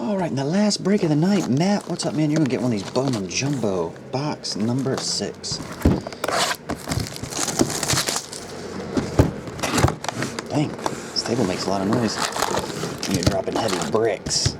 Alright, in the last break of the night, Matt, what's up, man? You're gonna get one of these Bowman Jumbo, box number 6. Dang, this table makes a lot of noise. And you're dropping heavy bricks.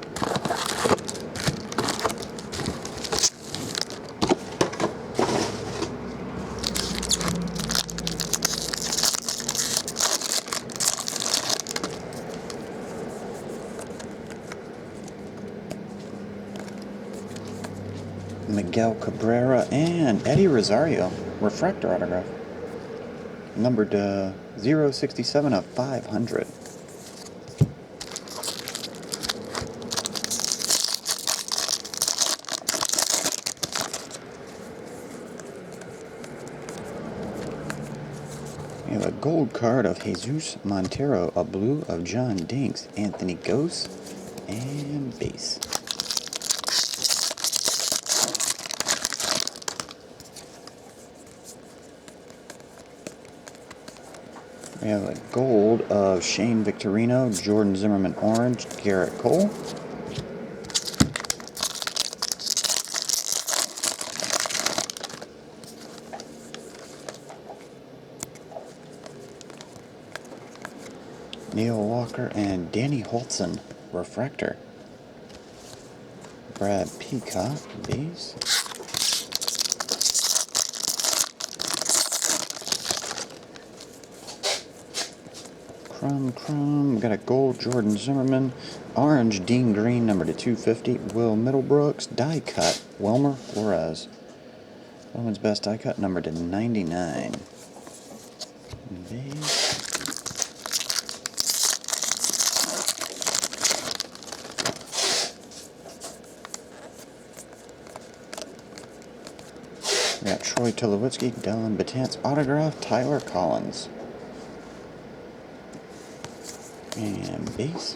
Miguel Cabrera and Eddie Rosario, refractor autograph. Numbered 067 of 500. We have a gold card of Jesus Montero, a blue of John Dinks, Anthony Gose, and base. We have a gold of Shane Victorino, Jordan Zimmerman orange, Garrett Cole. Neil Walker and Danny Holtzen, refractor. Brad Peacock, base. Crumb. We got a gold Jordan Zimmerman, orange Dean Green, number to 250. Will Middlebrooks, die cut Wilmer Flores. Bowman's best die cut, number to 99. Base. We got Troy Tulowitzki, Dylan Batant's autograph, Tyler Collins. And base.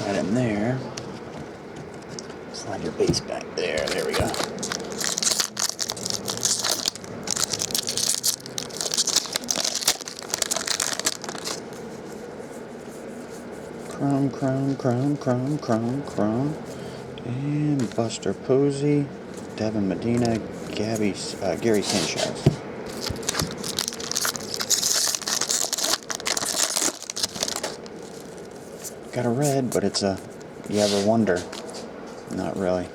Right in there. Slide your base back there. There we go. Chrome. And Buster Posey, Devin Medina, Gary Sanchez. Got a red, but it's a you ever wonder. Not really.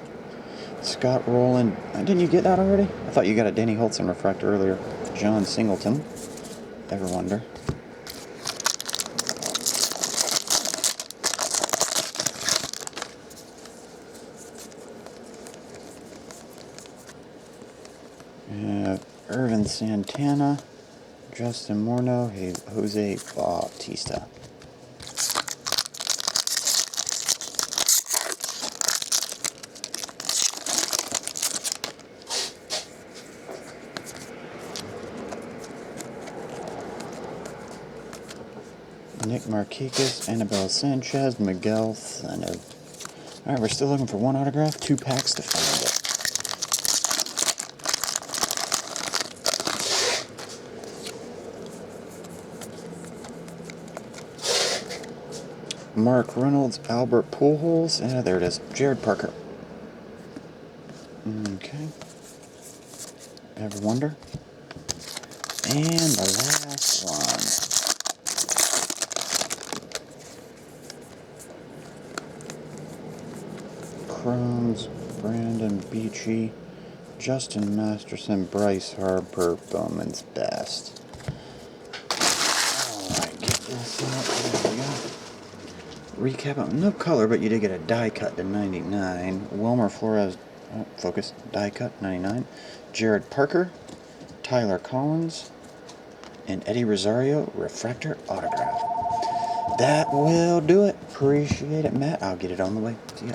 Scott Rowland. Didn't you get that already? I thought you got a Danny Holtzen refractor earlier. John Singleton. Ever wonder. Irvin Santana, Justin Morneau, Jose Bautista. Nick Markakis, Annabelle Sanchez, Miguel Thanev. Alright, we're still looking for one autograph, 2 packs to find it. Mark Reynolds, Albert Pujols, there it is, Jared Parker. Okay. Ever wonder? And the last one. Crumbs, Brandon Beachy, Justin Masterson, Bryce Harper, Bowman's best. Alright, get this out. There we go. Recap, no color, but you did get a die cut to 99. Wilmer Flores, focus, die cut, 99. Jared Parker, Tyler Collins, and Eddie Rosario, refractor autograph. That will do it. Appreciate it, Matt. I'll get it on the way. See ya.